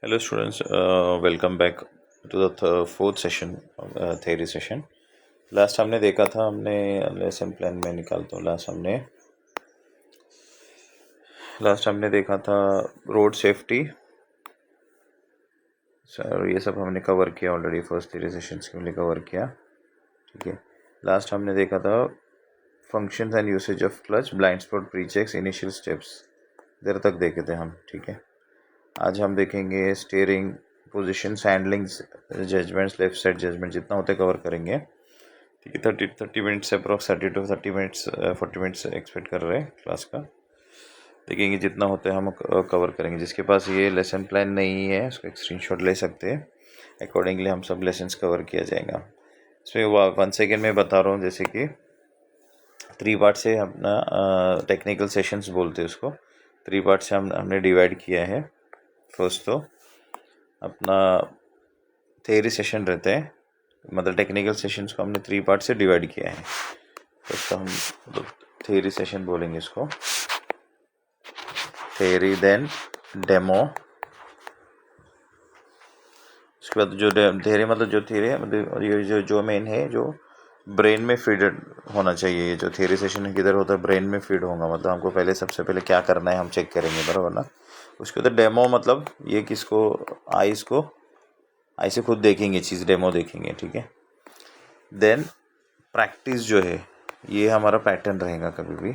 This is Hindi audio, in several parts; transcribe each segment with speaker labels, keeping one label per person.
Speaker 1: Hello students, welcome back to the fourth session theory session. Last हमने देखा था, हमने लेसन प्लान में निकालता हूँ। लास्ट हमने देखा था रोड सेफ्टी सर, ये सब हमने कवर किया ऑलरेडी। फर्स्ट थ्री सेशंस के लिए कवर किया, ठीक है। लास्ट हमने देखा था functions and usage of clutch, blind spot, pre checks, initial steps, देर तक देखे थे हम, ठीक है। आज हम देखेंगे steering positions, handlings, judgements, left side judgement, जितना होते कवर करेंगे, ठीक है। 30 मिनट्स से अप्रॉक्स 30 मिनट्स 40 मिनट्स एक्सपेक्ट कर रहे हैं क्लास का। देखेंगे जितना होता है हम कवर करेंगे। जिसके पास ये लेसन प्लान नहीं है उसको एक स्क्रीनशॉट ले सकते हैं, अकॉर्डिंगली हम सब लेसन्स कवर किया जाएगा। इसमें 1 सेकेंड में बता रहा हूँ, जैसे कि 3 पार्ट से अपना टेक्निकल सेशंस बोलते हैं उसको। 3 पार्ट से हमने डिवाइड किया है। फर्स्ट तो अपना थ्योरी सेशन रहते हैं, मतलब टेक्निकल सेशंस को हमने 3 पार्ट से डिवाइड किया है। फर्स्ट तो हम थ्योरी सेशन बोलेंगे इसको, थ्योरी, देन डेमो। उसके बाद जो थ्योरी मतलब जो थ्योरी है, मतलब ये जो मेन है, जो ब्रेन में फीड होना चाहिए। ये जो थ्योरी सेशन किधर होता है, ब्रेन में फीड होगा। मतलब हमको पहले सबसे पहले क्या करना है हम चेक करेंगे, बराबर ना। उसके बाद डेमो, मतलब ये किसको, आई से खुद देखेंगे चीज़, डेमो देखेंगे, ठीक है। देन प्रैक्टिस जो है, ये हमारा पैटर्न रहेगा। कभी भी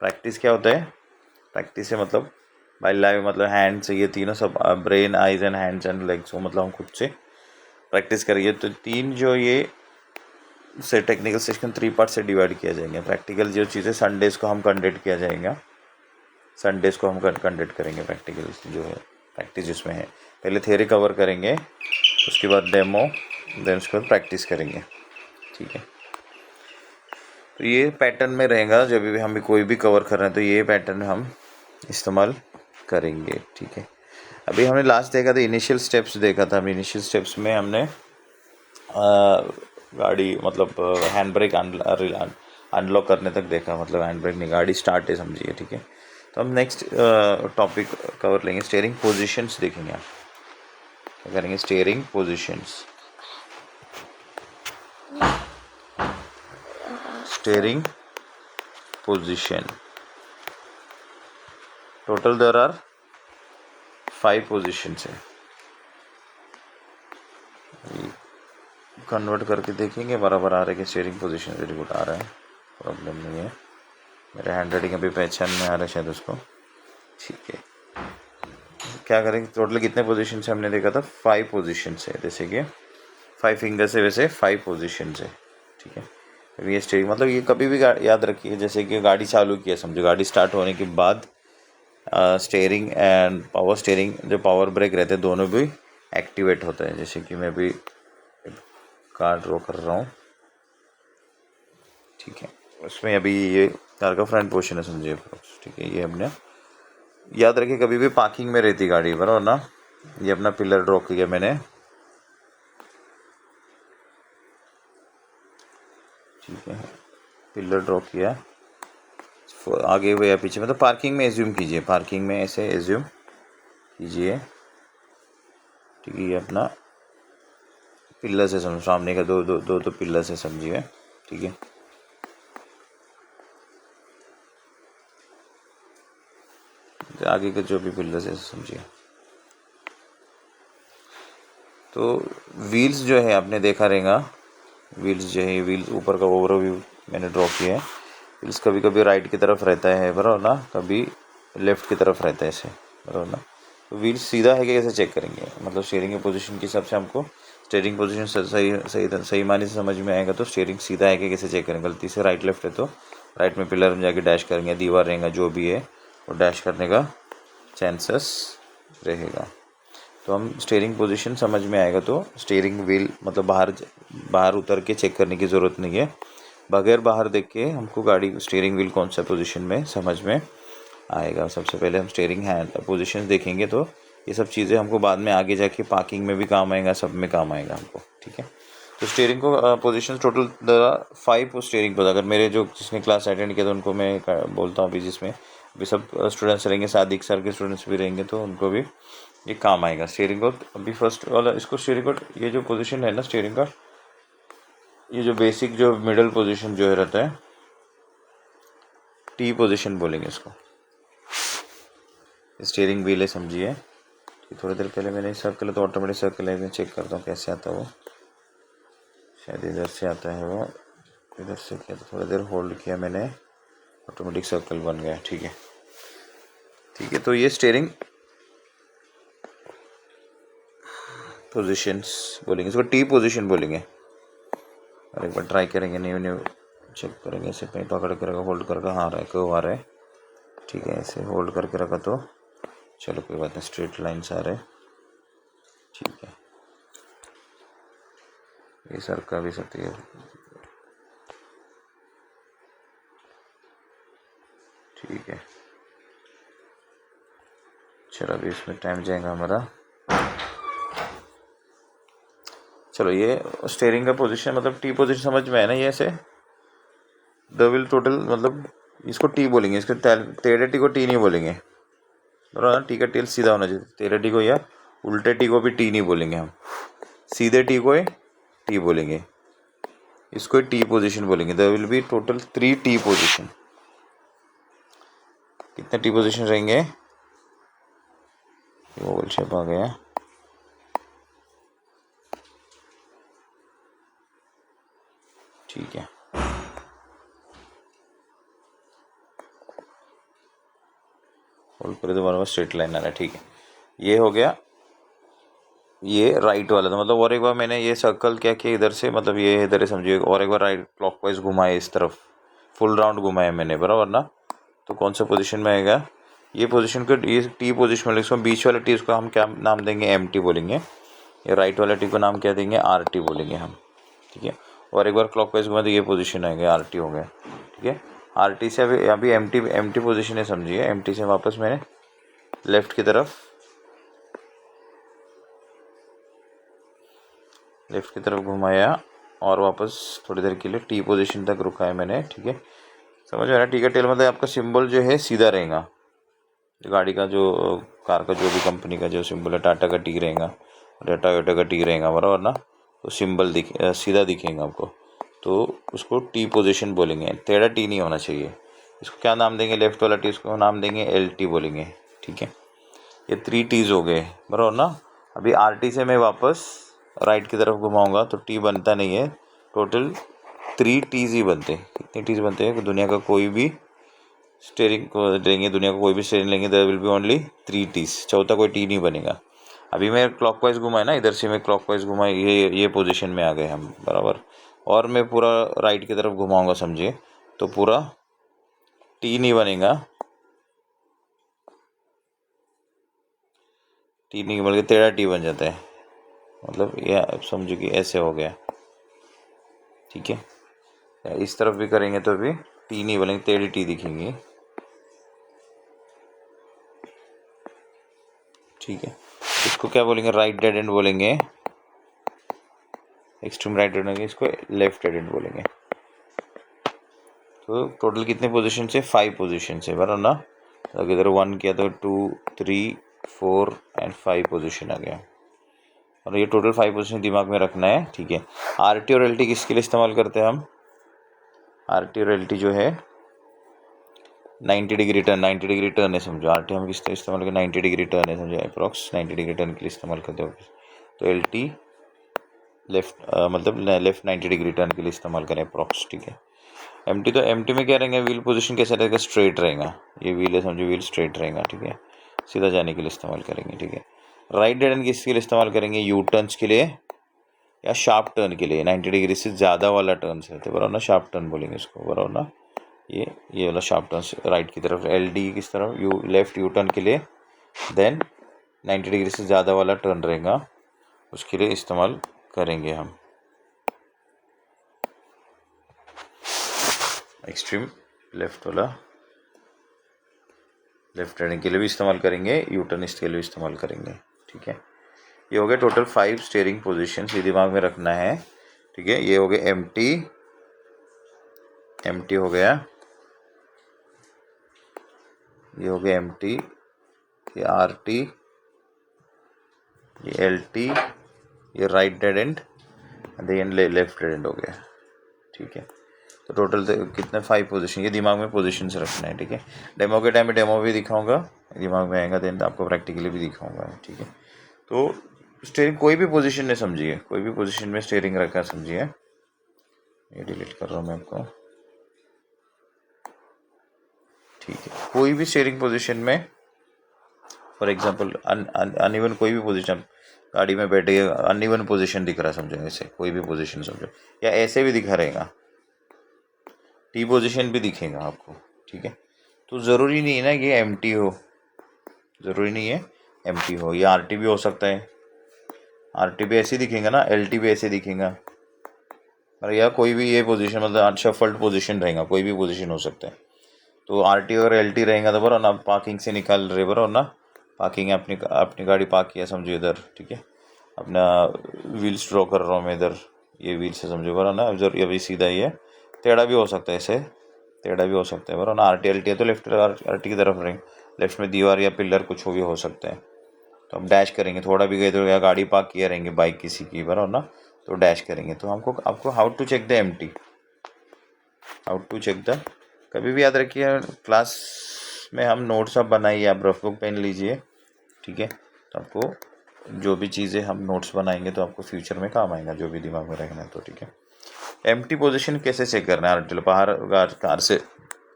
Speaker 1: प्रैक्टिस क्या होता है, प्रैक्टिस है मतलब बाय लाइव, मतलब हैंड से, ये तीनों सब brain, eyes and hands and legs को, मतलब हम खुद से प्रैक्टिस करेंगे। तो 3 जो ये से टेक्निकल सेशन 3 पार्ट से डिवाइड किया जाएंगे। प्रैक्टिकल जो चीज़ें संडेज़ को हम कंडक्ट किया जाएगा, संडेज़ को हम कंडक्ट करेंगे प्रैक्टिकल जो है, प्रैक्टिस जिसमें है। पहले थ्योरी कवर करेंगे, उसके बाद डेमो, देन उसके बाद प्रैक्टिस करेंगे, ठीक है। तो ये पैटर्न में रहेगा। जब भी हम कोई भी कवर कर रहे हैं तो ये पैटर्न हम इस्तेमाल करेंगे, ठीक है। अभी हमने लास्ट देखा था इनिशियल स्टेप्स देखा था। इनिशियल स्टेप्स में हमने गाड़ी, मतलब हैंड ब्रेक अनलॉक करने तक देखा, मतलब हैंड ब्रेक नहीं, गाड़ी स्टार्ट है समझिए, ठीक है। तो हम नेक्स्ट टॉपिक कवर लेंगे, स्टीयरिंग पोजीशंस देखेंगे। आप क्या करेंगे, steering positions, steering position. Total there are 5 positions है। कन्वर्ट करके देखेंगे बराबर आ रहा है कि स्टीयरिंग पोजीशन वेरी गुड आ रहा है, प्रॉब्लम नहीं है। मेरे हैंड राइटिंग अभी पहचान में आ रहा है शायद उसको, ठीक है। क्या करेंगे, टोटल कितने पोजीशन से हमने देखा था, 5 पोजीशन है। जैसे कि 5 फिंगर से वैसे 5 पोजीशन है, ठीक है। ये स्टीयरिंग, मतलब ये कभी भी याद रखिए, जैसे कि गाड़ी चालू किया समझो, गाड़ी स्टार्ट होने के बाद स्टीयरिंग एंड पावर स्टीयरिंग, जो पावर ब्रेक रहते हैं, दोनों भी एक्टिवेट होता है। जैसे कि मैं भी कार ड्रॉ कर रहा हूँ, ठीक है। उसमें अभी ये कार का फ्रंट पोर्शन है समझिए, ठीक है। ये हमने याद रखिए, कभी भी पार्किंग में रहती गाड़ी, बराबर ना। ये अपना पिलर ड्रॉ किया मैंने, ठीक है। पिलर ड्रॉ किया, आगे हुए या पीछे, मतलब पार्किंग में एज्यूम कीजिए, पार्किंग में ऐसे एज्यूम कीजिए, ठीक है। ये अपना पिलर से समझो, सामने का दो पिलर से समझिए, ठीक है। आगे के जो भी पिलर से समझिए। तो व्हील्स जो है आपने देखा रहेगा, व्हील्स जो है, व्हील्स ऊपर का ओवरव्यू मैंने ड्रॉ किया है। व्हील्स कभी कभी राइट की तरफ रहता है, बराबर ना, कभी लेफ्ट की तरफ रहता है ऐसे, बराबर ना। तो व्हील्स सीधा है कि कैसे चेक करेंगे, मतलब स्टीयरिंग के पोजीशन के हिसाब से हमको स्टीयरिंग पोजीशन सही मायने से समझ में आएगा। तो स्टीयरिंग सीधा है कि कैसे चेक करेंगे। गलती से राइट लेफ्ट है तो राइट में पिलर में जाके डैश करेंगे, दीवार रहेगा जो भी है वो डैश करने का चांसेस रहेगा। तो हम स्टीयरिंग पोजीशन समझ में आएगा तो स्टीयरिंग व्हील, मतलब बाहर उतर के चेक करने की ज़रूरत नहीं है। बगैर बाहर देख के हमको गाड़ी स्टीयरिंग व्हील कौन सा पोजीशन में समझ में आएगा। सबसे पहले हम स्टीयरिंग हैंड पोजीशन देखेंगे, तो ये सब चीज़ें हमको बाद में आगे जाके पार्किंग में भी काम आएगा, सब में काम आएगा हमको, ठीक है। तो स्टीयरिंग को पोजीशन टोटल 5 स्टीयरिंग पर, अगर मेरे जो जिसने क्लास अटेंड किया तो उनको मैं बोलता हूँ अभी, जिसमें अभी सब स्टूडेंट्स रहेंगे, सादिक सर के स्टूडेंट्स भी रहेंगे, तो उनको भी ये काम आएगा स्टीयरिंग को। अभी फर्स्ट वाला इसको स्टीयरिंग को, ये जो पोजीशन है ना स्टीयरिंग का, ये जो बेसिक जो मिडल पोजीशन जो रहता है, टी पोजीशन बोलेंगे इसको। स्टीयरिंग व्हील है समझिए। थोड़ी देर पहले मैंने सर्कल तो ऑटोमेटिक सर्कल है, मैं चेक करता हूँ कैसे आता है वो। शायद इधर से आता है वो, इधर से किया तो थोड़ी देर होल्ड किया मैंने, ऑटोमेटिक सर्कल बन गया। ठीक है ठीक है। तो ये स्टीयरिंग पोजीशंस बोलेंगे इसको, टी पोजीशन बोलेंगे। और एक बार ट्राई करेंगे, न्यू न्यू चेक करेंगे। ऐसे कहीं पकड़ के रखा, होल्ड करके, हाँ रहा है, क्यों आ रहा है। ठीक है, ऐसे होल्ड करके रखा तो चलो कोई बात नहीं, स्ट्रेट लाइन्स आ रहे। ठीक है, ये सर का भी सकती है। ठीक है, चलो अभी इसमें टाइम जाएगा हमारा। चलो ये स्टीयरिंग का पोजीशन मतलब टी पोजीशन समझ में है ना। ये ऐसे डबल टोटल मतलब इसको टी बोलेंगे, इसको टेढ़े टी को टी नहीं बोलेंगे, बराबर। टी का टेल सीधा होना चाहिए, टेढ़े टी को या उल्टे टी को भी टी नहीं बोलेंगे हम, सीधे टी को टी बोलेंगे, इसको टी पोजीशन बोलेंगे। There will be total 3 T position. कितने टी पोजीशन रहेंगे, ओवल शेप आ गया। ठीक है, होल्ड करो तो बराबर स्ट्रेट लाइन आ रहा है। ठीक है, ये हो गया ये राइट वाला था मतलब। और एक बार मैंने ये सर्कल क्या किया इधर से, मतलब ये इधर समझिए, और एक बार राइट क्लॉकवाइज घुमाए इस तरफ, फुल राउंड घुमाए मैंने, बराबर ना। तो कौन सा पोजीशन में आएगा, ये पोजीशन को, ये टी पोजीशन में, इसको बीच वाले टी उसको हम क्या नाम देंगे, एम टी बोलेंगे। ये राइट वाले टी को नाम क्या देंगे, आर टी बोलेंगे हम। ठीक है, और एक बार क्लॉकवाइज घुमा तो ये पोजीशन आएगा, आर टी हो गया। ठीक है, आर टी से अभी एम टी पोजीशन है समझिए। एम टी से वापस मैंने लेफ्ट की तरफ घुमाया और वापस थोड़ी देर के लिए टी पोजीशन तक रुका है मैंने। ठीक है, समझ में आ रहा है। टी का टेल मतलब आपका सिंबल जो है सीधा रहेगा, गाड़ी का जो कार का जो भी कंपनी का जो सिंबल है, टाटा का टी रहेगा, टोयोटा का टी रहेगा, बराबर ना। तो सिंबल सीधा दिखेगा आपको, तो उसको टी पोजीशन बोलेंगे। टेढ़ा टी नहीं होना चाहिए। इसको क्या नाम देंगे, लेफ्ट वाला टी उसको नाम देंगे एल टी बोलेंगे। ठीक है, ये 3 टीज हो गए, बराबर ना। अभी आर टी से मैं वापस राइट की तरफ घुमाऊंगा तो टी बनता नहीं है, टोटल 3 टीज ही बनते हैं। कितने टीज बनते हैं, दुनिया का कोई भी स्टीयरिंग को लेंगे, दुनिया का कोई भी स्टीयरिंग लेंगे, there will be only 3 Ts, चौथा कोई टी नहीं बनेगा। अभी मैं क्लॉकवाइज घुमाए ना, इधर से मैं क्लॉकवाइज घुमाए, ये पोजीशन में आ गए हम, बराबर। और मैं पूरा राइट की तरफ घुमाऊंगा समझिए, तो पूरा टी नहीं बनेगा, टी नहीं बल्कि टेढ़ा टी बन जाता है, मतलब ये समझो कि ऐसे हो गया। ठीक है, इस तरफ भी करेंगे तो भी टी नहीं बनेंगे, टेढ़ी टी दिखेंगी। ठीक है, इसको क्या बोलेंगे, राइट डेड एंड बोलेंगे, एक्सट्रीम राइट डेड एंड, इसको लेफ्ट डेड एंड बोलेंगे। तो टोटल कितने पोजीशन से, 5 पोजीशन से, बराबर ना। अगर इधर 1 किया तो 2 3 4 एंड 5 पोजीशन आ गया, और ये टोटल 5 पोजीशन दिमाग में रखना है। ठीक है, आर टी और एल टी किसके लिए इस्तेमाल करते हैं हम, आर टी और एल टी जो है 90 डिग्री टर्न, 90 डिग्री टर्न है समझो। आर टी हम किस तरह इस्तेमाल करें, 90 डिग्री टर्न है समझो, अप्रॉक्स 90 डिग्री टर्न के लिए इस्तेमाल करते हो। तो एल टी लेफ्ट मतलब लेफ्ट 90 डिग्री टर्न के लिए इस्तेमाल करें अप्रॉक्स। ठीक है, एम टी, तो एम टी में क्या रहेंगे, व्हील पोजीशन कैसा रहेगा, स्ट्रेट रहेगा। ये व्हील है समझो, व्हील स्ट्रेट रहेगा। ठीक है, सीधा जाने के लिए इस्तेमाल करेंगे। ठीक है, राइट डेड एंड किसके लिए इस्तेमाल करेंगे, यू टर्न्स के लिए या शार्प टर्न के लिए, 90 डिग्री से ज़्यादा वाला टर्न रहते हैं, बराबर ना, शार्प टर्न बोलेंगे इसको, बराबर ना। ये वाला शार्प टर्न राइट की तरफ, एल डी किस तरफ, यू लेफ्ट यू टर्न के लिए, देन 90 डिग्री से ज़्यादा वाला टर्न रहेगा, उसके लिए इस्तेमाल करेंगे हम। एक्सट्रीम लेफ्ट वाला लेफ्ट टर्निंग के लिए भी इस्तेमाल करेंगे, यू टर्न इसके लिए भी इस्तेमाल करेंगे। ठीक है, ये हो गया टोटल 5 स्टीयरिंग पोजीशन, ये दिमाग में रखना है। ठीक है, ये हो गया एम टी हो गया, ये हो गया एम टी, ये आर टी, ये LT, ये right dead end, then left dead end हो गया, ठीक है। तो टोटल कितने 5 पोजीशन, ये दिमाग में पोजीशंस रखना है, ठीक है। डेमो के टाइम में डेमो भी दिखाऊंगा, दिमाग में आएगा, देन आपको प्रैक्टिकली भी दिखाऊंगा, ठीक है। तो स्टीयरिंग कोई भी पोजीशन में समझिए, कोई भी पोजीशन में स्टीयरिंग रखा समझिए। ये डिलीट कर रहा हूँ मैं आपको, ठीक है। कोई भी स्टीयरिंग पोजीशन में, फॉर एग्जांपल अनइवन कोई भी पोजीशन, गाड़ी में बैठे अनइवन पोजीशन दिख रहा है समझो, ऐसे कोई भी पोजीशन समझो, या ऐसे भी दिखा रहेगा, T पोजीशन भी दिखेगा आपको, ठीक है। तो ज़रूरी नहीं है ना कि एम्प्टी हो, ज़रूरी नहीं है एम्प्टी हो, या RT भी हो सकता है, RT भी ऐसे दिखेगा ना, LT भी ऐसे दिखेगा, और या कोई भी ये पोजीशन मतलब शफल्ड पोजीशन रहेगा, कोई भी पोजीशन हो सकता है। तो RT और LT रहेगा तो बरो ना, पार्किंग से निकाल रहे बरो ना, पार्किंग है, अपनी गाड़ी पार्क किया समझो इधर, ठीक है। अपना व्हील्स ड्रॉ कर रहा हूँ मैं इधर, ये व्हील से समझो बरो ना, इधर अभी सीधा ही है, टेढ़ा भी हो सकता है, ऐसे टेढ़ा भी हो सकता है बरो ना। RT LT है तो लेफ्ट RT की तरफ रहेंगे, लेफ्ट में दीवार या पिलर कुछ भी हो सकता है। तो हम डैश करेंगे, थोड़ा भी गए तो, या गाड़ी पार्क किया रहेंगे बाइक किसी की बरो ना, तो डैश करेंगे। तो आपको how to check the empty, how to check the, कभी भी याद रखिए क्लास में हम नोट्स आप बनाइए, आप रफ बुक पेन लीजिए, ठीक है। तो आपको जो भी चीज़ें हम नोट्स बनाएंगे तो आपको फ्यूचर में काम आएगा, जो भी दिमाग में रखना है तो, ठीक है। एम्प्टी पोजीशन कैसे चेक करना है, बाहर कार से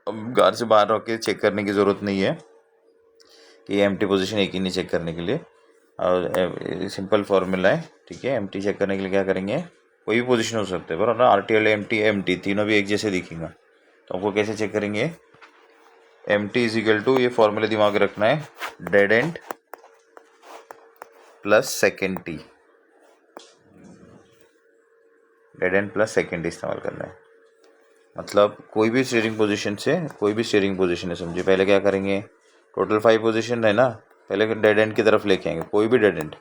Speaker 1: बाहर रख के चेक करने की ज़रूरत नहीं है कि एम्प्टी पोजीशन एक ही नहीं चेक करने के लिए, और सिंपल फार्मूला है, ठीक है। एम्प्टी चेक करने के लिए क्या करेंगे, कोई भी पोजीशन हो सकता है बराबर ना, RTL एम्प्टी तीनों भी एक जैसे दिखेगा। तो आपको कैसे चेक करेंगे, एम्प्टी इज इक्वल टू, ये फॉर्मूला दिमाग रखना है, dead and plus second T, dead and plus second T इस्तेमाल करना है। मतलब कोई भी स्टीयरिंग पोजीशन से, कोई भी स्टीयरिंग पोजीशन है समझिए, पहले क्या करेंगे, टोटल 5 पोजीशन है ना, पहले डेड एंड की तरफ लेके आएंगे, कोई भी डेड एंड,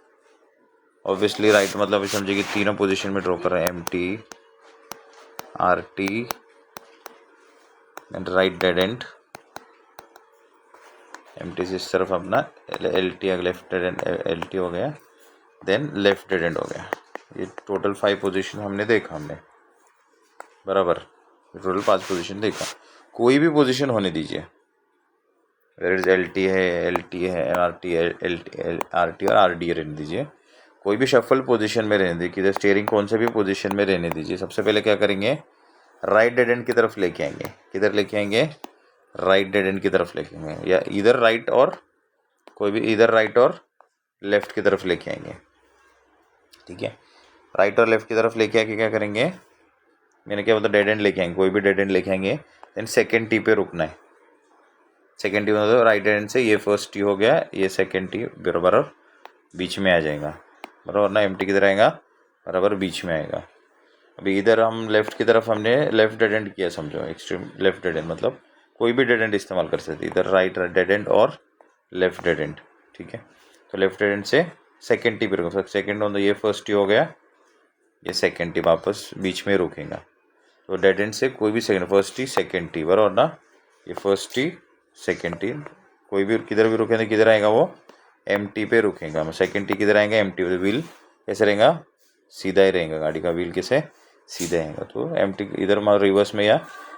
Speaker 1: ऑब्वियसली राइट, मतलब समझिए कि तीनों पोजीशन में ड्रॉ कर रहे हैं, MT RT and right dead and, MT से इस तरफ अपना LT, left dead and LT हो गया, देन लेफ्ट डेड एंड हो गया। ये टोटल 5 पोजीशन हमने देखा, हमने बराबर टोटल 5 पोजीशन देखा। कोई भी पोजीशन होने दीजिए, LT है, RT और RD रहने दीजिए, कोई भी शफल पोजीशन में रहने दीजिए, किधर स्टीयरिंग कौन से भी पोजीशन में रहने दीजिए। सबसे पहले क्या करेंगे, राइट डेड एंड की तरफ लेके आएंगे, किधर लेके आएंगे, राइट डेड एंड की तरफ लेके आएंगे, या इधर राइट और कोई भी इधर राइट और लेफ्ट की तरफ लेके आएंगे, ठीक है। राइट और लेफ्ट की तरफ लेके आके क्या करेंगे, मैंने क्या मतलब डेड एंड लेके आएंगे, कोई भी डेड एंड लेके आएंगे, देन सेकेंड T पे रुकना है। सेकेंड T मतलब राइट डेड एंड से ये फर्स्ट T हो गया, ये सेकेंड T बराबर बीच में आ जाएगा, बराबर ना। MT किधर आएगा, बराबर बीच में आएगा। अभी इधर हम लेफ्ट की तरफ हमने लेफ्ट डेड एंड किया समझो, एक्सट्रीम लेफ्ट डेड एंड, मतलब कोई भी डेड एंड इस्तेमाल कर सकते, इधर राइट डेड एंड और लेफ्ट डेड एंड, ठीक है। तो लेफ्ट डेड एंड से सेकेंड T पे रुको, सेकेंड मतलब ये फर्स्ट T हो गया, ये सेकेंड T वापस बीच में रुकेगा। तो डेड एंड से कोई भी second, first T second T बराबर ना, ये फर्स्ट T सेकेंड T, कोई भी किधर भी रुकेंगे, किधर आएगा वो, MT पे रुकेगा। सेकेंड T किधर आएगा, MT पे। व्हील कैसे रहेगा, सीधा ही रहेगा, गाड़ी का व्हील कैसे सीधा रहेगा। तो MT इधर मान रिवर्स में या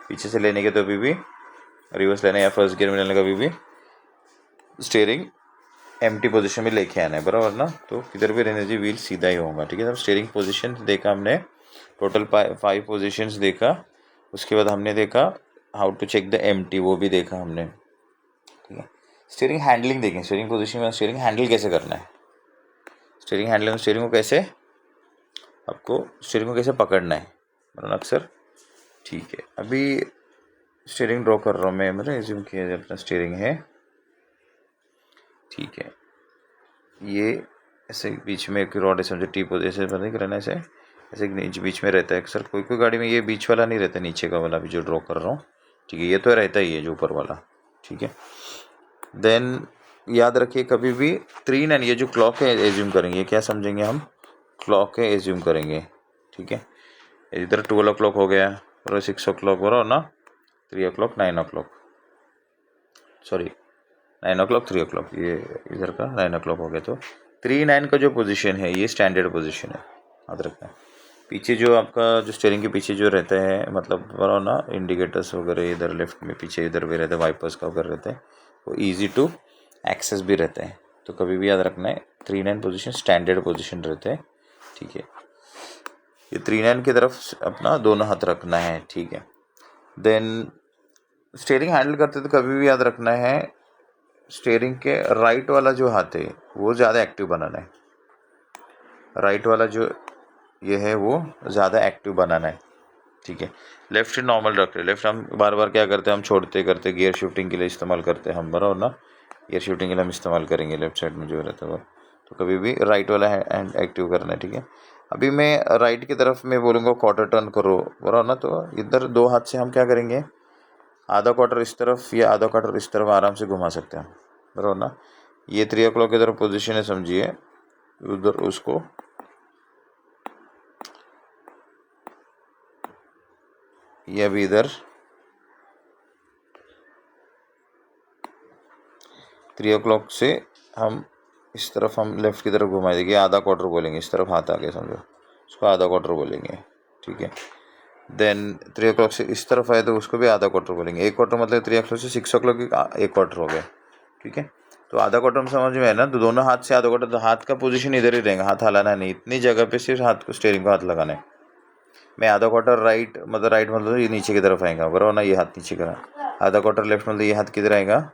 Speaker 1: पीछे से लेने के तो अभी भी रिवर्स लेना, या फर्स्ट गियर में लेने का अभी भी स्टीयरिंग MT पोजीशन में लेके आना है, बराबर ना। तो किधर भी रहने दीजिए, व्हील सीधा ही होगा, ठीक है। तो स्टीयरिंग पोजीशन देखा हमने, टोटल 5 पोजीशंस देखा, उसके बाद हमने देखा how to check the MT, वो भी देखा हमने, ठीक है। स्टीयरिंग हैंडलिंग देखें, स्टीयरिंग पोजीशन में स्टीयरिंग हैंडल कैसे करना है, स्टीयरिंग हैंडलिंग में स्टीयरिंग को कैसे, आपको स्टीयरिंग को कैसे पकड़ना है मतलब अक्सर, ठीक है। अभी स्टीयरिंग ड्रॉ कर रहा हूँ मैं, मतलब एज्यूम किया अपना स्टीयरिंग है, ठीक है। ये ऐसे बीच में एक रॉड है समझो, T पोजीशन पता नहीं करना, ऐसे ऐसे बीच में रहता है अक्सर, कोई कोई गाड़ी में ये बीच वाला नहीं रहता, नीचे का वाला भी जो ड्रॉ कर रहा हूँ, ठीक है। ये तो रहता ही है जो ऊपर वाला, ठीक है। देन याद रखिए कभी भी 3 एंड ये जो क्लॉक है एज्यूम करेंगे, क्या समझेंगे हम, क्लॉक है एज्यूम करेंगे, ठीक है। इधर 12 o'clock हो गया और 6 o'clock हो रहा हो ना, 3 o'clock 9 o'clock, sorry 9 o'clock 3 o'clock, ये इधर का 9 o'clock हो गया। तो 3-9 का जो पोजीशन है ये स्टैंडर्ड पोजीशन है, याद रखना। पीछे जो आपका जो स्टीयरिंग के पीछे जो रहता है मतलब बड़ा ना इंडिकेटर्स वगैरह इधर लेफ्ट में पीछे इधर भी रहते हैं, वाइपर्स का वगैरह रहते हैं, वो ईजी टू एक्सेस भी रहते हैं। तो कभी भी याद रखना है 3-9 पोजीशन स्टैंडर्ड पोजीशन रहते हैं, ठीक है। ये 3-9 की तरफ अपना दोनों हाथ रखना है, ठीक है। देन स्टीयरिंग हैंडल करते तो कभी भी याद रखना है स्टीयरिंग के राइट वाला जो हाथ है वो ज़्यादा एक्टिव बनाना है। राइट वाला जो ये है वो ज़्यादा एक्टिव बनाना है, ठीक है। लेफ्ट से नॉर्मल रखते हैं। लेफ्ट हम बार बार क्या करते हैं, हम छोड़ते करते गियर शिफ्टिंग के लिए इस्तेमाल करते हैं हम, बराबर ना। गियर शिफ्टिंग के लिए हम इस्तेमाल करेंगे लेफ्ट साइड में जो रहता है वो। तो कभी भी राइट वाला हैंड एक्टिव करना है, ठीक है। अभी मैं राइट की तरफ मैं बोलूँगा क्वार्टर टर्न करो, बराबर ना। तो इधर दो हाथ से हम क्या करेंगे, आधा क्वार्टर इस तरफ या आधा क्वार्टर इस तरफ आराम से घुमा सकते हैं, बराबर ना। ये 3 o'clock की तरफ पोजीशन है, समझिए। उधर उसको ये अभी इधर 3 o'clock से हम इस तरफ हम लेफ्ट की तरफ घुमा देंगे, आधा क्वार्टर बोलेंगे, इस तरफ हाथ आगे समझो, उसको आधा क्वार्टर बोलेंगे, ठीक है। देन 3 o'clock से इस तरफ आए तो उसको भी आधा क्वार्टर बोलेंगे। एक क्वार्टर मतलब 3 o'clock से 6 o'clock एक क्वार्टर हो गया, ठीक है। तो आधा क्वार्टर में समझ में है ना। तो दोनों हाथ से आधा क्वार्टर, तो हाथ का पोजीशन इधर ही रहेगा, हाथ हिलाना नहीं, इतनी जगह पे सिर्फ हाथ को स्टीयरिंग को हाथ लगाना है। मैं आधा क्वार्टर राइट मतलब ये नीचे की तरफ आएगा, बराबर ना, ये हाथ नीचे का। आधा क्वार्टर लेफ्ट मतलब ये हाथ किधर आएगा,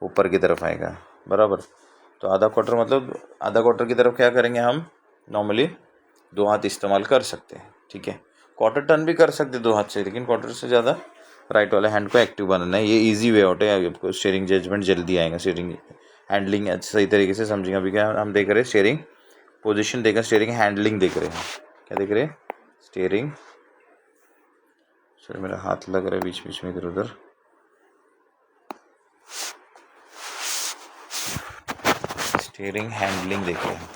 Speaker 1: ऊपर की तरफ आएगा, बराबर। तो आधा क्वार्टर मतलब आधा क्वार्टर की तरफ क्या करेंगे हम, नॉर्मली दो हाथ इस्तेमाल कर सकते हैं, ठीक है। क्वार्टर टर्न भी कर सकते हैं दो हाथ से, लेकिन क्वार्टर से ज़्यादा राइट वाले हैंड को एक्टिव बनाना है। ये इजी वे आउट है, आपको स्टीयरिंग जजमेंट जल्दी आएगा, स्टीयरिंग हैंडलिंग सही तरीके से समझेंगे। अभी क्या हम देख रहे हैं, स्टीयरिंग पोजीशन देख रहे हैं, स्टीयरिंग हैंडलिंग देख रहे हैं। क्या देख रहे हैं, स्टीयरिंग। सर मेरा हाथ लग रहा है बीच बीच में इधर उधर। स्टीयरिंग हैंडलिंग देख रहे हैं।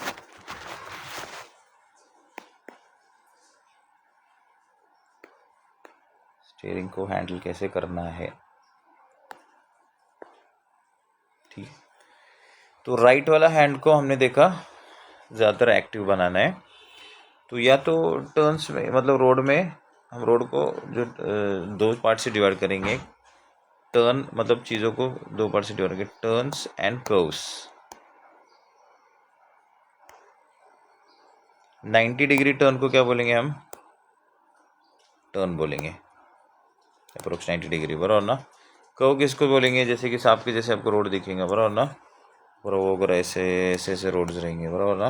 Speaker 1: स्टीयरिंग को हैंडल कैसे करना है, ठीक है। तो राइट वाला हैंड को हमने देखा ज़्यादातर एक्टिव बनाना है। तो या तो टर्न्स में मतलब रोड में हम रोड को जो दो पार्ट से डिवाइड करेंगे। टर्न मतलब चीज़ों को दो पार्ट से डिवाइड करेंगे, turns and curves. 90 degree turn को क्या बोलेंगे हम, टर्न बोलेंगे, अप्रोक्स 90 डिग्री, बराबर ना। कर्व किसको बोलेंगे, जैसे कि सांप के जैसे आपको रोड दिखेंगे, बराबर ना। बराबर अगर ऐसे ऐसे ऐसे रोड्स रहेंगे, बराबर ना,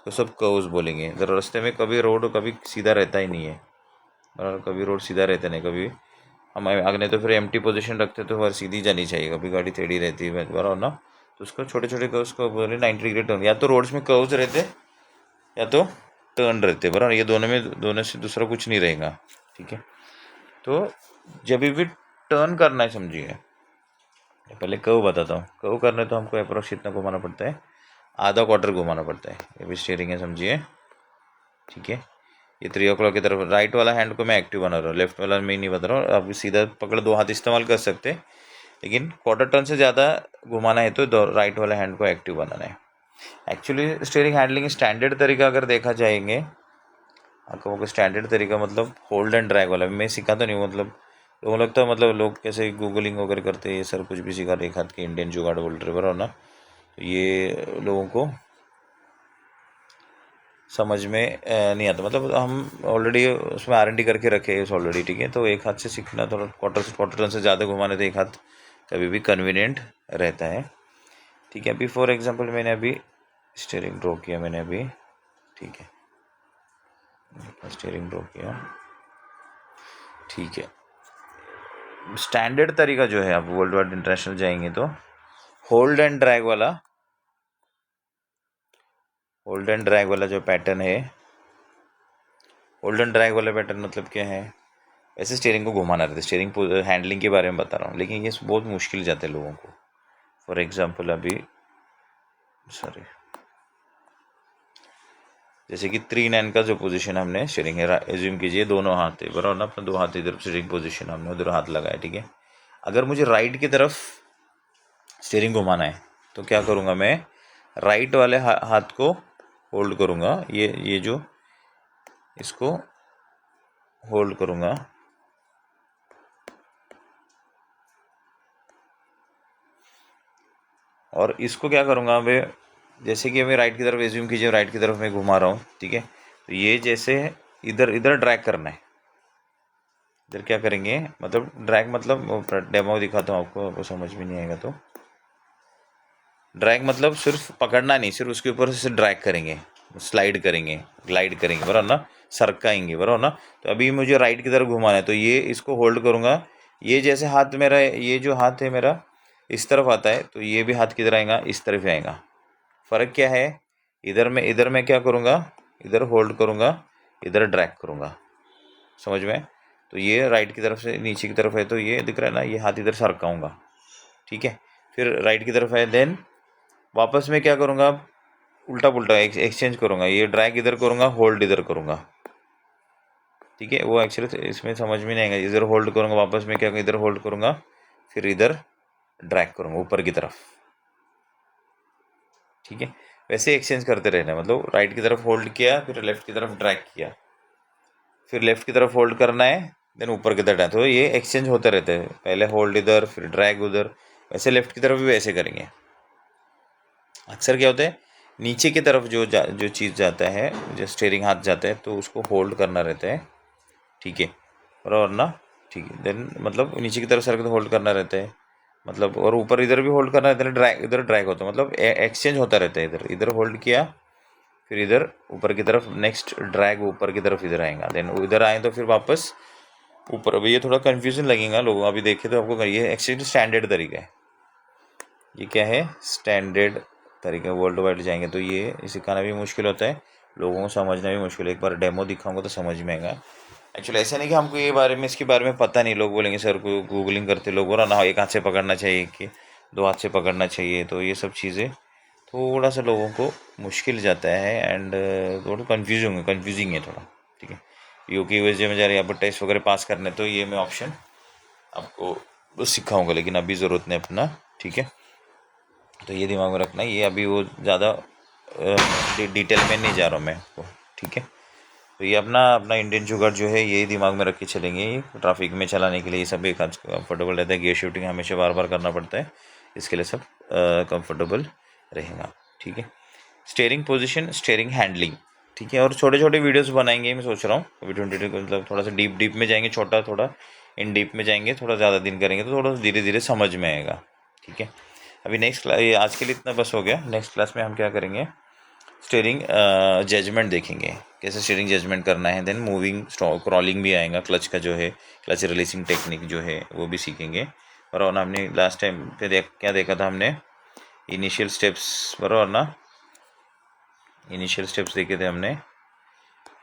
Speaker 1: तो सब कर्व्स बोलेंगे। इधर रास्ते में कभी रोड कभी सीधा रहता ही नहीं है, बराबर। कभी रोड सीधा रहता नहीं, कभी हम आगे तो फिर एम्प्टी पोजीशन रखते तो हर सीधी जानी चाहिए, कभी गाड़ी टेढ़ी रहती है, बराबर ना। तो उसको छोटे छोटे कर्व्स को बोले 90 डिग्री टर्न। या तो रोड्स में कर्व्स रहते या तो टर्न रहते, बराबर। ये दोनों से दूसरा कुछ नहीं रहेगा, ठीक है। तो जब भी टर्न करना है, समझिए, पहले कर्व बताता हूँ। कर्व करने तो हमको अप्रोक्स इतना घुमाना पड़ता है, आधा क्वार्टर घुमाना पड़ता है। ये भी स्टीयरिंग है, समझिए, ठीक है। ये 3 o'clock की तरफ राइट वाला हैंड को मैं एक्टिव बना रहा हूँ, लेफ्ट वाला मैं नहीं बता रहा हूँ। आप सीधा पकड़ दो हाथ इस्तेमाल कर सकते हैं, लेकिन क्वार्टर टर्न से ज़्यादा घुमाना है तो राइट वाला हैंड को एक्टिव बनाना है। एक्चुअली स्टीयरिंग हैंडलिंग स्टैंडर्ड तरीका अगर देखा जाएंगे, आपको स्टैंडर्ड तरीका मतलब होल्ड एंड ड्रैग वाला मैं सिखाता नहीं हूँ। मतलब लोगों लगता है मतलब लोग कैसे गूगलिंग वगैरह करते हैं, ये सर कुछ भी सिखा रहे, एक हाथ के इंडियन जुगाड़ बोल रहे, बराबर ना। तो ये लोगों को समझ में नहीं आता। मतलब हम ऑलरेडी उसमें R&D करके रखे हैं ऑलरेडी, ठीक है। तो एक हाथ से सीखना, थोड़ा क्वार्टर टर्न से ज़्यादा घुमाने तो एक हाथ कभी भी कन्वीनियंट रहता है, ठीक है। अभी फॉर एग्जांपल मैंने अभी स्टीयरिंग ड्रॉ किया, मैंने अभी, ठीक है, स्टीयरिंग ड्रॉ किया, ठीक है। स्टैंडर्ड तरीका जो है, आप वर्ल्ड वाइड इंटरनेशनल जाएंगे तो होल्ड एंड ड्रैग वाला जो पैटर्न है, होल्ड एंड ड्रैग वाला पैटर्न मतलब क्या है, वैसे स्टीयरिंग को घुमाना रहता है। स्टीयरिंग हैंडलिंग के बारे में बता रहा हूँ, लेकिन ये बहुत मुश्किल जाता है लोगों को। फॉर एग्जांपल अभी जैसे कि 3-9 का जो पोजीशन हमने स्टीयरिंग है, एज्यूम कीजिए दोनों हाथ है, बराबर ना। अपना दो हाथ इधर स्टीयरिंग पोजीशन हमने उधर हाथ लगाया, ठीक है। अगर मुझे राइट की तरफ स्टीयरिंग घुमाना है तो क्या करूँगा मैं, राइट वाले हाथ को होल्ड करूँगा, ये जो इसको होल्ड करूँगा, और इसको क्या करूँगा, अभी जैसे कि अभी राइट की तरफ एज्यूम कीजिए, राइट की तरफ मैं घुमा रहा हूँ, ठीक है। तो ये जैसे इधर इधर ड्रैग करना है, इधर क्या करेंगे, मतलब ड्रैग मतलब डेमो दिखाता हूँ आपको समझ में नहीं आएगा तो। ड्रैग मतलब सिर्फ पकड़ना नहीं, सिर्फ उसके ऊपर से ड्रैग करेंगे, स्लाइड करेंगे, ग्लाइड करेंगे, बराबर ना, सरकाएंगे, बराबर ना। तो अभी मुझे राइट की तरफ घुमाना है, तो ये इसको होल्ड करूँगा, ये जैसे हाथ मेरा, ये जो हाथ है मेरा इस तरफ आता है, तो ये भी हाथ किधर आएगा, इस तरफ ही आएगा। फ़र्क क्या है, इधर मैं क्या करूँगा, इधर होल्ड करूँगा, इधर ड्रैग करूँगा, समझ में। तो ये राइट की तरफ से नीचे की तरफ है, तो ये दिख रहा है ना, ये हाथ इधर सरकाऊँगा, ठीक है। फिर राइट की तरफ है, देन वापस में क्या करूँगा, उल्टा पुल्टा एक्सचेंज करूँगा, ये ड्रैग इधर करूँगा, होल्ड इधर करूँगा, ठीक है। वो एक्चुअली इसमें समझ में नहीं आएगा, इधर होल्ड करूँगा, वापस में क्या, इधर होल्ड करूँगा, फिर इधर ड्रैग करूँगा ऊपर की तरफ, ठीक है। वैसे एक्सचेंज करते रहना, मतलब राइट की तरफ होल्ड किया, फिर लेफ्ट की तरफ ड्रैग किया, फिर लेफ्ट की तरफ होल्ड करना है, देन ऊपर की तरफ, तो ये एक्सचेंज होते रहते हैं, पहले होल्ड इधर, फिर ड्रैग उधर। वैसे लेफ्ट की तरफ भी वैसे करेंगे। अक्सर क्या होता है, नीचे की तरफ जो चीज़ जाता है, जो स्टीयरिंग हाथ जाता है, तो उसको होल्ड करना रहता है, ठीक है, और ना, ठीक है। देन मतलब नीचे की तरफ सर को होल्ड करना रहता है, मतलब, और ऊपर इधर भी होल्ड करना रहता है, इधर ड्रैग होता है, मतलब एक्सचेंज होता रहता है, इधर होल्ड किया, फिर इधर ऊपर की तरफ, नेक्स्ट ड्रैग ऊपर की तरफ इधर आएगा, देन इधर आए तो फिर वापस ऊपर। अभी ये थोड़ा कन्फ्यूजन लगेगा लोगों, अभी देखे तो आपको, ये एक्चुअली स्टैंडर्ड तरीका है, ये क्या है, स्टैंडर्ड तरीका। वर्ल्ड वाइड जाएंगे तो ये सिखाना भी मुश्किल होता है, लोगों को समझना भी मुश्किल है। एक बार डेमो दिखाऊंगा तो समझ में आएगा। एक्चुअली ऐसा नहीं कि हमको ये बारे में, इसके बारे में पता नहीं, लोग बोलेंगे सर को गूगलिंग करते लोग, बोला ना एक हाथ से पकड़ना चाहिए कि दो हाथ से पकड़ना चाहिए, तो ये सब चीज़ें थोड़ा सा लोगों को मुश्किल जाता है, एंड थोड़ा कन्फ्यूजिंग है थोड़ा, ठीक है। यूके वजह में जा रही है, आप टेस्ट वगैरह पास करने, तो ये मैं ऑप्शन आपको सिखाऊंगा, लेकिन अभी ज़रूरत नहीं अपना, ठीक है। तो ये दिमाग में रखना, ये अभी वो ज़्यादा डिटेल में नहीं जा रहा हूँ मैं आपको, ठीक है। तो ये अपना इंडियन जुगाड़ जो है, यही दिमाग में रख के चलेंगे, ट्रैफिक में चलाने के लिए ये सब एक कंफर्टेबल रहता है। गियर शिफ्टिंग हमेशा बार बार करना पड़ता है, इसके लिए सब कंफर्टेबल रहेगा, ठीक है। स्टीयरिंग पोजीशन, स्टीयरिंग हैंडलिंग, ठीक है। और छोटे छोटे वीडियोस बनाएंगे, मैं सोच रहा हूँ अभी 22 मतलब थोड़ा सा डीप में जाएंगे, छोटा थोड़ा इन डीप में जाएंगे, थोड़ा ज़्यादा दिन करेंगे तो थोड़ा धीरे धीरे समझ में आएगा, ठीक है। अभी नेक्स्ट क्लास, ये आज के लिए इतना बस हो गया। नेक्स्ट क्लास में हम क्या करेंगे, स्टीयरिंग जजमेंट देखेंगे, कैसे स्टीयरिंग जजमेंट करना है। देन मूविंग क्रॉलिंग भी आएगा, क्लच का जो है, क्लच रिलीसिंग टेक्निक जो है वो भी सीखेंगे। बराबर ना, हमने लास्ट टाइम पे क्या देखा था, हमने इनिशियल स्टेप्स, बराबर ना, इनिशियल स्टेप्स देखे थे हमने।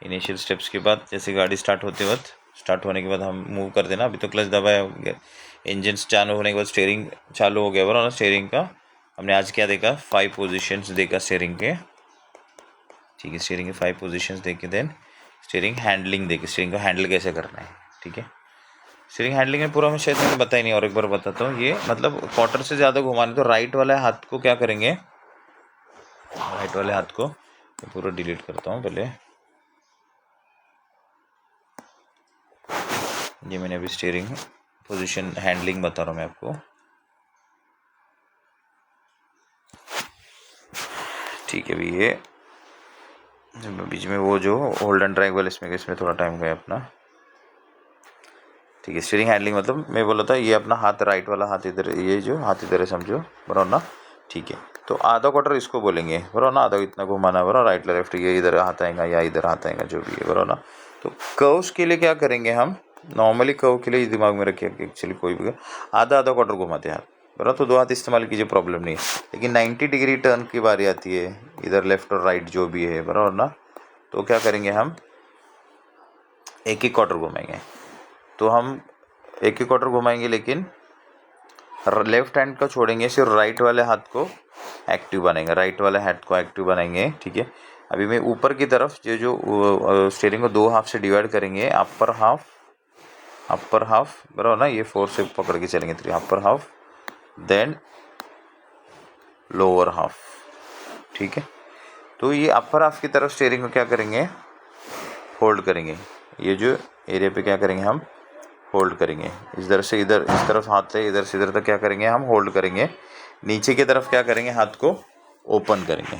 Speaker 1: इनिशियल स्टेप्स के बाद जैसे गाड़ी स्टार्ट होने के बाद हम मूव कर देना। अभी तो क्लच दबाया, इंजन चालू होने के बाद स्टीयरिंग चालू हो गया, बराबर ना। स्टीयरिंग का हमने आज क्या देखा, 5 पोजीशंस देखा स्टीयरिंग के, ठीक है। स्टीयरिंग के 5 पोजीशंस देखे, देन स्टीयरिंग हैंडलिंग देखी, स्टीयरिंग को हैंडल कैसे करना है, ठीक है। स्टीयरिंग हैंडलिंग में पूरा मैं शायद मैंने बताया नहीं, और एक बार बताता हूँ। ये मतलब क्वार्टर से ज़्यादा घुमाने, तो राइट वाले हाथ को क्या करेंगे, राइट वाले हाथ को पूरा डिलीट करता हूँ पहले। ये मैंने अभी स्टीयरिंग पोजीशन हैंडलिंग बता रहा हूँ मैं आपको, ठीक है। अभी ये बीच में वो जो होल्ड एंड ड्रैग वाले, इसमें थोड़ा टाइम गया अपना, ठीक है। स्टीयरिंग हैंडलिंग मतलब मैं बोला था, ये अपना हाथ, राइट वाला हाथ इधर, ये जो हाथ इधर है समझो, बराबर ना, ठीक है। तो आधा क्वार्टर इसको बोलेंगे, बराबर ना, आधा इतना घुमाना, बराबर, राइट लेफ्ट, ये इधर हाथ आएगा या इधर हाथ आएगा, जो भी है, बराबर ना। तो कर्व्स के लिए क्या करेंगे हम, नॉर्मली कर्व के लिए दिमाग में रखिए, एक्चुअली कोई भी आधा क्वार्टर घुमाते हैं हाथ, बराबर। तो दो हाथ इस्तेमाल कीजिए, प्रॉब्लम नहीं है। लेकिन 90 डिग्री टर्न की बारी आती है, इधर लेफ्ट और राइट जो भी है, बराबर ना, तो क्या करेंगे हम, एक क्वार्टर घुमाएंगे। तो हम एक क्वार्टर घुमाएंगे, लेकिन लेफ्ट हैंड को छोड़ेंगे, सिर्फ राइट वाले हाथ को एक्टिव बनाएंगे, राइट वाले हाथ को एक्टिव बनाएंगे, ठीक है। अभी मैं ऊपर की तरफ जो स्टीयरिंग को 2 हाफ से डिवाइड करेंगे, अपर हाफ, बराबर ना, ये 4 से पकड़ के चलेंगे, 3 upper half, then lower half, ठीक है। तो ये अपर हाफ की तरफ स्टीयरिंग को क्या करेंगे, होल्ड करेंगे। ये जो एरिया पे क्या करेंगे, हम होल्ड करेंगे। इधर से इधर, इस तरफ हाथ है, इधर से इधर तक क्या करेंगे, हम होल्ड करेंगे। नीचे की तरफ क्या करेंगे, हाथ को ओपन करेंगे।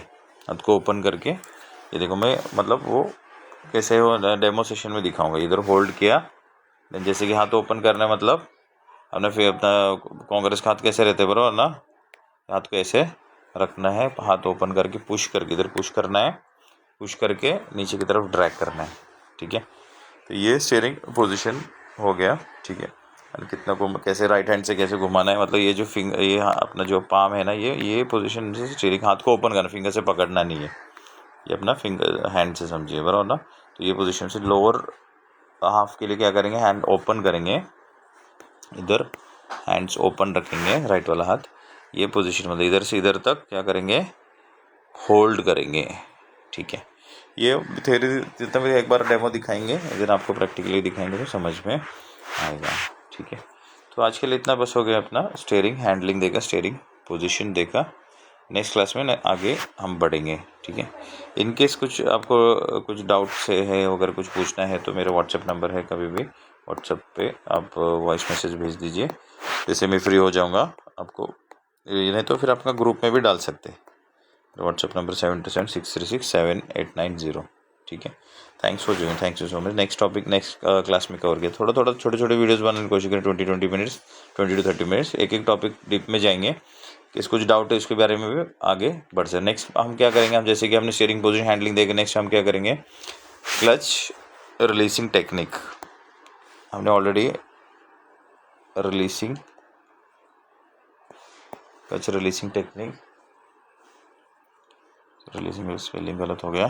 Speaker 1: हाथ को ओपन करके ये देखो, मैं मतलब वो कैसे हो डेमो सेशन में दिखाऊंगा। इधर होल्ड किया, जैसे कि हाथ ओपन करना है, मतलब हमने फिर अपना कांग्रेस का हाथ कैसे रहते हैं बराबर ना, हाथ को ऐसे रखना है, हाथ ओपन करके पुश करके इधर पुश करना है, पुश करके नीचे की तरफ ड्रैग करना है, ठीक है। तो ये स्टीयरिंग पोजीशन हो गया, ठीक है। कितना को कैसे राइट हैंड से कैसे घुमाना है, मतलब ये जो फिंगर, ये अपना जो पाम है ना, ये पोजीशन से स्टीयरिंग, हाथ को ओपन करना, फिंगर से पकड़ना नहीं है, ये अपना फिंगर हैंड से समझिए बराबर ना। तो ये पोजीशन से लोअर हाफ के लिए क्या करेंगे, हैंड ओपन करेंगे, इधर हैंड्स ओपन रखेंगे, राइट वाला हाथ, ये पोजीशन मतलब इधर से इधर तक क्या करेंगे, होल्ड करेंगे, ठीक है। ये थ्योरी जितना भी एक बार डेमो दिखाएंगे, अगर आपको प्रैक्टिकली दिखाएंगे तो समझ में आएगा, ठीक है। तो आज के लिए इतना बस हो गया अपना स्टीयरिंग हैंडलिंग देखा, स्टीयरिंग पोजीशन देखा। नेक्स्ट क्लास में आगे हम बढ़ेंगे, ठीक है। इनकेस कुछ आपको कुछ डाउट से है, अगर कुछ पूछना है तो मेरा व्हाट्सएप नंबर है, कभी भी व्हाट्सएप पे आप वॉइस मैसेज भेज दीजिए, जैसे मैं फ्री हो जाऊँगा आपको, नहीं तो फिर आपका ग्रुप में भी डाल सकते हैं। व्हाट्सएप नंबर 7276367890, ठीक है। Thanks for joining, thanks you so much. Next topic next class में कवर किया, थोड़ा थोड़ा छोटे छोटे वीडियोस बनाने की कोशिश करें, 20 मिनट्स, 20 to 30 मिनट्स, एक एक टॉपिक डीप में जाएंगे। किस कुछ डाउट है उसके बारे में भी आगे बढ़ सकते। नेक्स्ट हम क्या करेंगे, हम जैसे कि हमने स्टीयरिंग पोजीशन हैंडलिंग देखे, नेक्स्ट हम क्या करेंगे, क्लच रिलीसिंग टेक्निक। हमने ऑलरेडी क्लच रिलीसिंग टेक्निक, रिलीजिंग में स्पेलिंग गलत हो गया,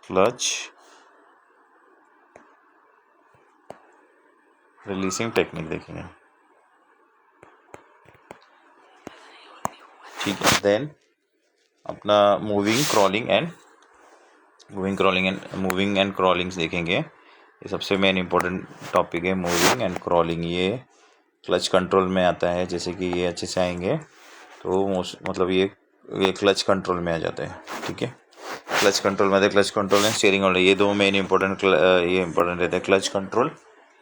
Speaker 1: क्लच रिलीजिंग टेक्निक देखेंगे, ठीक है। देन अपना मूविंग एंड क्रॉलिंग्स देखेंगे। ये सबसे मेन इंपॉर्टेंट टॉपिक है, मूविंग एंड क्रॉलिंग। ये क्लच कंट्रोल में आता है, जैसे कि ये अच्छे से आएंगे तो मतलब ये क्लच कंट्रोल में आ जाता है, ठीक है। क्लच कंट्रोल में clutch control and steering control, ये दो मेन इंपॉर्टेंट ये इंपॉर्टेंट रहते हैं, clutch control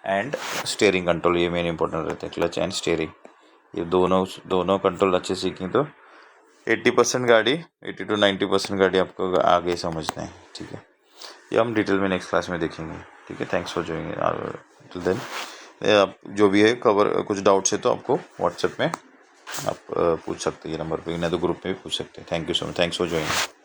Speaker 1: and steering control, ये मेन इंपॉर्टेंट रहते हैं, क्लच एंड स्टीयरिंग। ये दोनों कंट्रोल अच्छे सीखें तो 80% गाड़ी, 80 to 90% गाड़ी आपको आगे समझना है, ठीक है। ये हम डिटेल में नेक्स्ट क्लास में देखेंगे, ठीक है। Thanks for joining, till then आप जो भी है कवर, कुछ डाउट्स है तो आपको व्हाट्सएप में आप पूछ सकते हैं, ये नंबर पे, नहीं तो ग्रुप में भी पूछ सकते हैं। Thank you so much, thanks for joining.